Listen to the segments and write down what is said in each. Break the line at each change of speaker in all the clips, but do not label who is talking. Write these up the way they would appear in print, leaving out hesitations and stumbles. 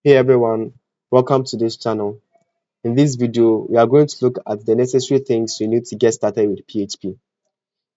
Hey everyone, welcome to this channel. In this video, we are going to look at the necessary things you need to get started with PHP.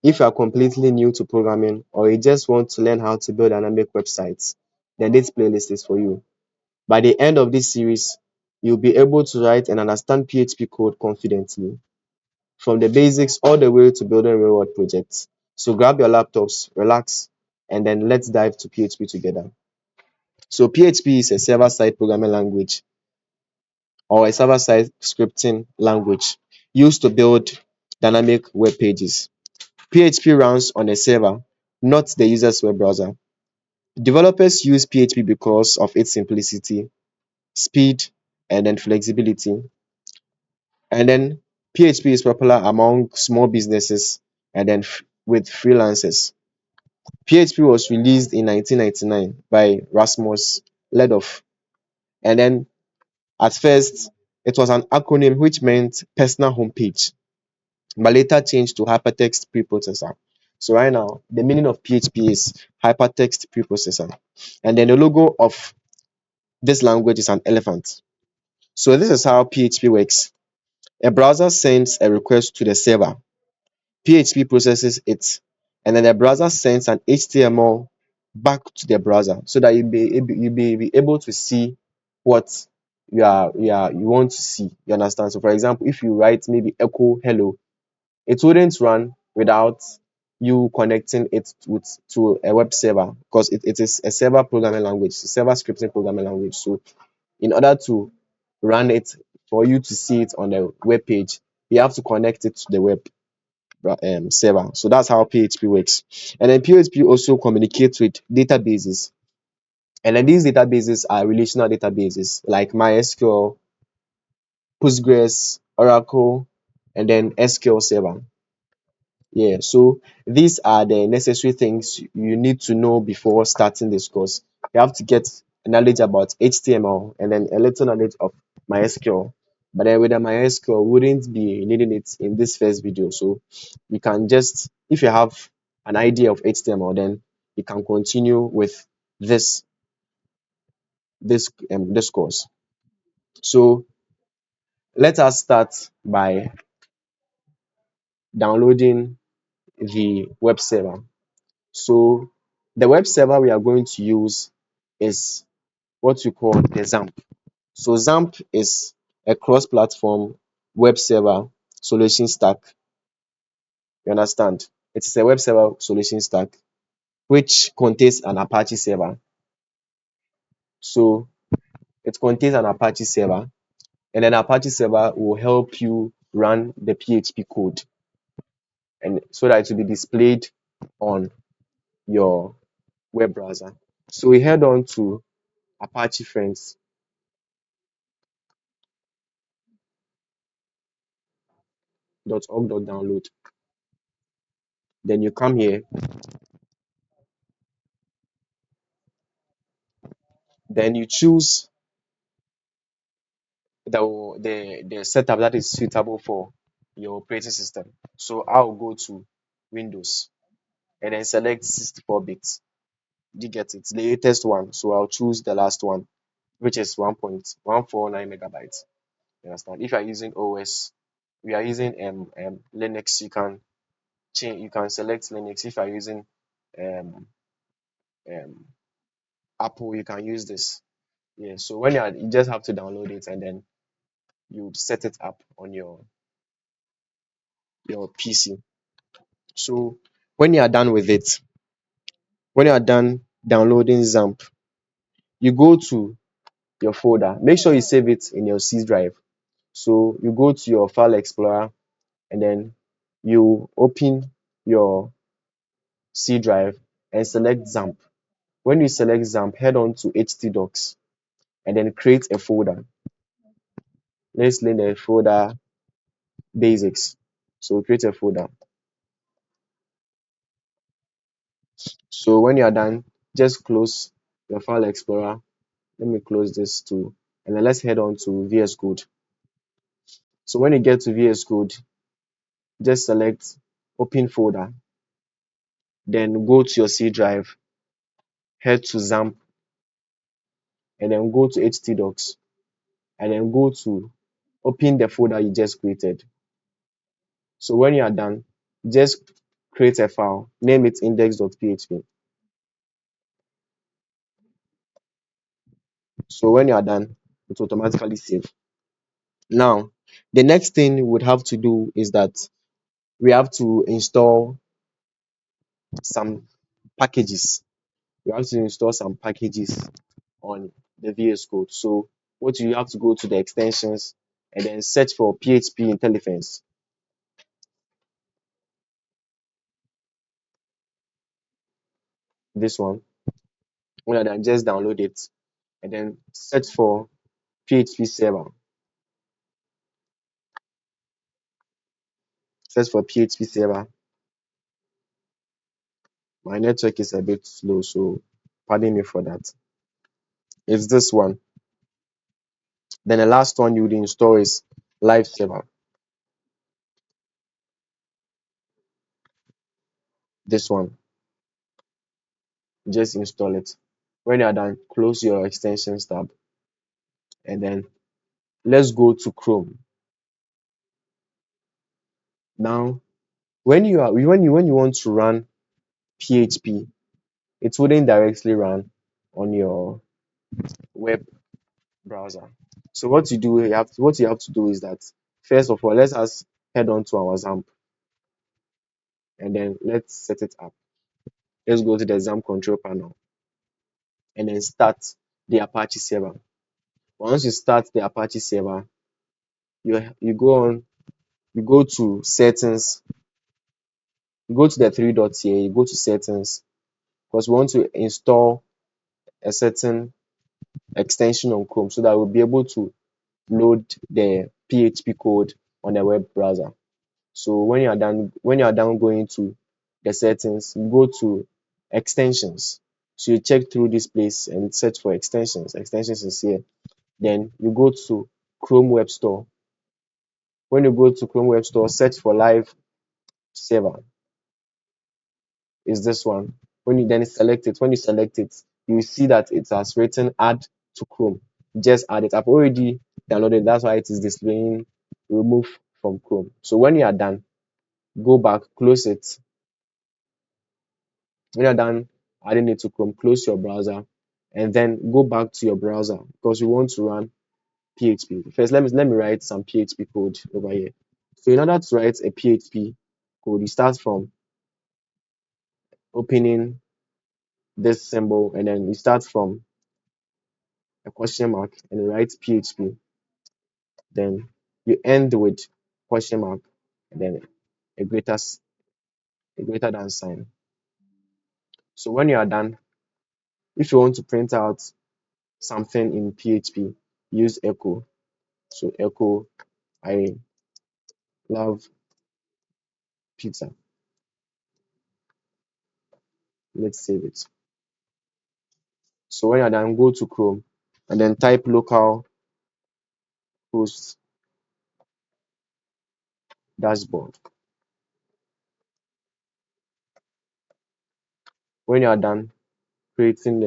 If you are completely new to programming or you just want to learn how to build dynamic websites, then this playlist is for you. By the end of this series, you'll be able to write and understand PHP code confidently, from the basics all the way to building real-world projects. So grab your laptops, relax, and then let's dive to PHP together. So PHP is a server-side programming language or a server-side scripting language used to build dynamic web pages. PHP runs on a server, not the user's web browser. Developers use PHP because of its simplicity, speed, and then flexibility. And then PHP is popular among small businesses and then with freelancers. PHP was released in 1999 by Rasmus Ledov. And then at first, it was an acronym which meant personal homepage, but later changed to hypertext preprocessor. So right now, the meaning of PHP is hypertext preprocessor. And then the logo of this language is an elephant. So this is how PHP works. A browser sends a request to the server. PHP processes it, and then the browser sends an HTML back to the browser so that you be able to see what you want to see. You understand? So for example, if you write maybe echo hello, it wouldn't run without you connecting it to a web server because it is a server programming language, a server scripting programming language. So in order to run it for you to see it on the web page, you have to connect it to the web server. So that's how PHP works. And then PHP also communicates with databases. And then these databases are relational databases like MySQL, Postgres, Oracle, and then SQL Server. Yeah, so these are the necessary things you need to know before starting this course. You have to get knowledge about HTML and then a little knowledge of MySQL. But then with the MySQL, we wouldn't be needing it in this first video. So you can just, if you have an idea of HTML, then you can continue with this this course. So let us start by downloading the web server. So the web server we are going to use is what we call the XAMPP. So XAMPP is a cross-platform web server solution stack. You understand? It is a web server solution stack which contains an Apache server. So it contains an Apache server, and an Apache server will help you run the PHP code, and so that it will be displayed on your web browser. So we head on to Apache friends.org.download. Then you come here, then you choose the setup that is suitable for your operating system. So I'll go to Windows and then select 64 bits. You get it, the latest one. So I'll choose the last one, which is 1.149 megabytes. You understand? If you are using OS, we are using Linux, you can change, you can select Linux. If you are using um, um, Apple, you can use this. Yeah, so when you just have to download it and then you set it up on your PC. So when you are done with it, when you are done downloading XAMPP, you go to your folder. Make sure you save it in your C drive. So you go to your file explorer and then you open your C drive and select XAMPP. When you select XAMPP, head on to htdocs and then create a folder. Let's name the folder basics. So create a folder. So when you are done, just close your file explorer. Let me close this too. And then let's head on to VS Code. So when you get to VS Code, just select open folder. Then go to your C drive, head to XAMPP, and then go to htdocs, and then go to open the folder you just created. So when you are done, just create a file, name it index.php. So when you are done, it will automatically save. Now, the next thing we would have to do is that we have to install some packages. We have to install some packages on the VS Code. So what you have to go to the extensions and then search for PHP Intelligence. This one. Rather than just download it and then search for PHP server. Search for PHP server. My network is a bit slow, so pardon me for that. It's this one. Then the last one you would install is live server. This one. Just install it. When you're done, close your extensions tab and then let's go to Chrome. Now, when you want to run PHP, it wouldn't directly run on your web browser. So what you have to do is that first of all, let us head on to our XAMPP and then let's set it up. Let's go to the XAMPP control panel and then start the Apache server. Once you start the Apache server, you go on, you go to settings, you go to the three dots here, you go to settings because we want to install a certain extension on Chrome so that we'll be able to load the PHP code on the web browser. So when you are done going to the settings, you go to extensions. So you check through this place and search for extensions. Extensions is here. Then you go to Chrome Web Store. When you go to Chrome Web Store, search for live server. Is this one. When you then select it, when you select it, you see that it has written add to Chrome. Just add it. I've already downloaded. That's why it is displaying remove from Chrome. So when you are done, go back, close it. When you're done adding it to Chrome, close your browser and then go back to your browser because you want to run PHP. First, let me write some PHP code over here. So in order to write a PHP code, you start from opening this symbol and then you start from a question mark and you write PHP. Then you end with question mark and then a greater than sign. So when you are done, if you want to print out something in PHP, use echo. So echo I love pizza. Let's save it. So when you're done, go to Chrome and then type local host dashboard. When you are done typing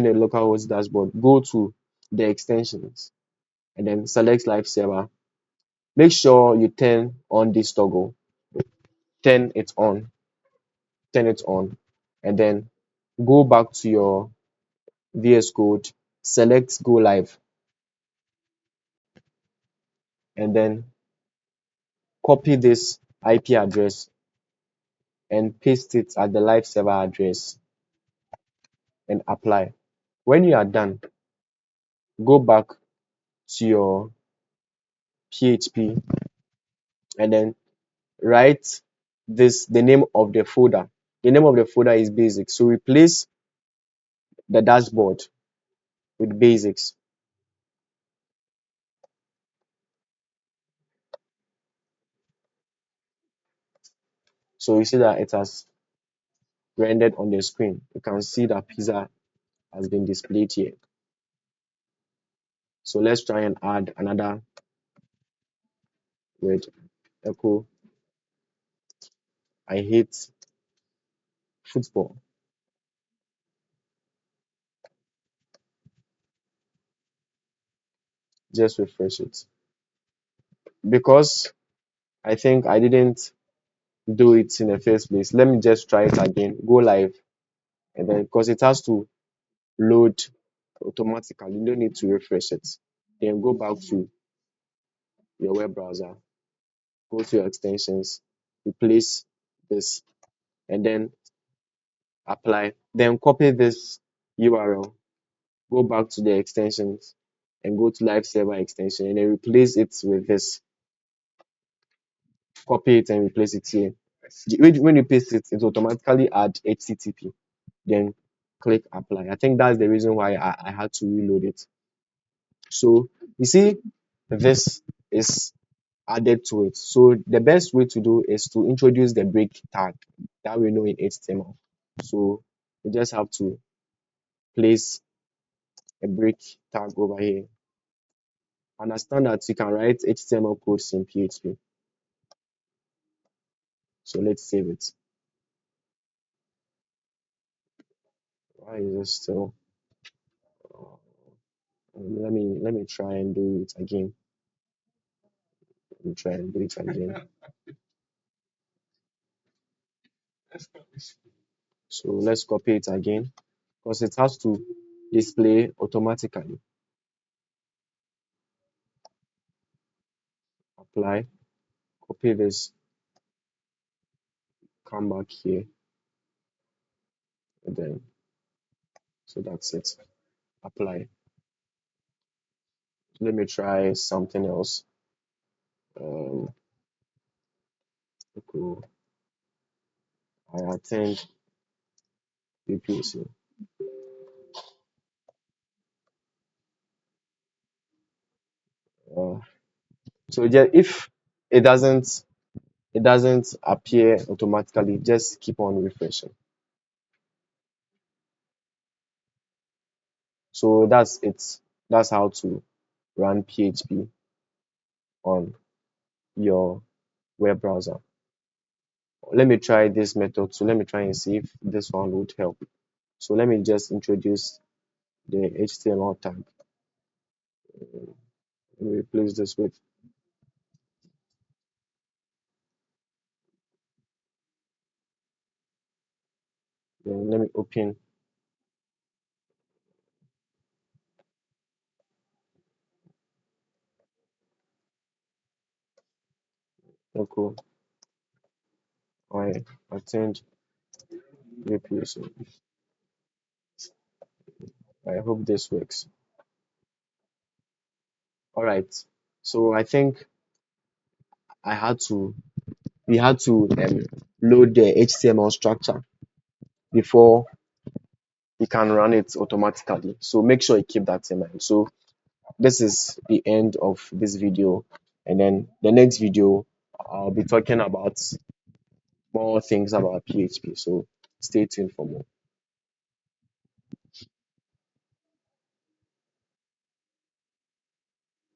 the local host dashboard, go to the extensions and then select live server. Make sure you turn on this toggle, turn it on, turn it on, and then go back to your VS Code, select go live, and then copy this IP address and paste it at the live server address and apply. When you are done, go back to your PHP and then write the name of the folder. The name of the folder is basics. So replace the dashboard with basics. So you see that it has rendered on the screen. You can see that pizza has been displayed here. So let's try and add another word. Echo, I hate football. just refresh it. Because I think I didn't do it in the first place, let me just try it again. Go live, and then because it has to load automatically, you don't need to refresh it. Then go back to your web browser, go to your extensions, replace this, and then apply. Then copy this URL, go back to the extensions, and go to live server extension, and then replace it with this. Copy it and replace it here. When you paste it, it automatically add HTTP. Then click apply. I think that's the reason why I had to reload it. So you see, this is added to it. So the best way to do is to introduce the break tag that we know in HTML. So you just have to place a break tag over here. Understand that you can write HTML codes in PHP. So let's save it. Why is this still? Let me try and do it again. Let me try and do it again. So let's copy it again because it has to display automatically. Apply, copy this, come back here, and then so that's it. Apply. Let me try something else. Um, cool. I attend UPC. Uh, so yeah, if it doesn't appear automatically, just keep on refreshing. So that's it. That's how to run PHP on your web browser. Let me try this method. So let me try and see if this one would help. So let me just introduce the HTML tag. Let me replace this with then let me open. Okay, I attend UPC. I hope this works. All right. So I think I had to we had to load the HTML structure before we can run it automatically. So make sure you keep that in mind. So this is the end of this video, and then the next video I'll be talking about more things about PHP. So stay tuned for more.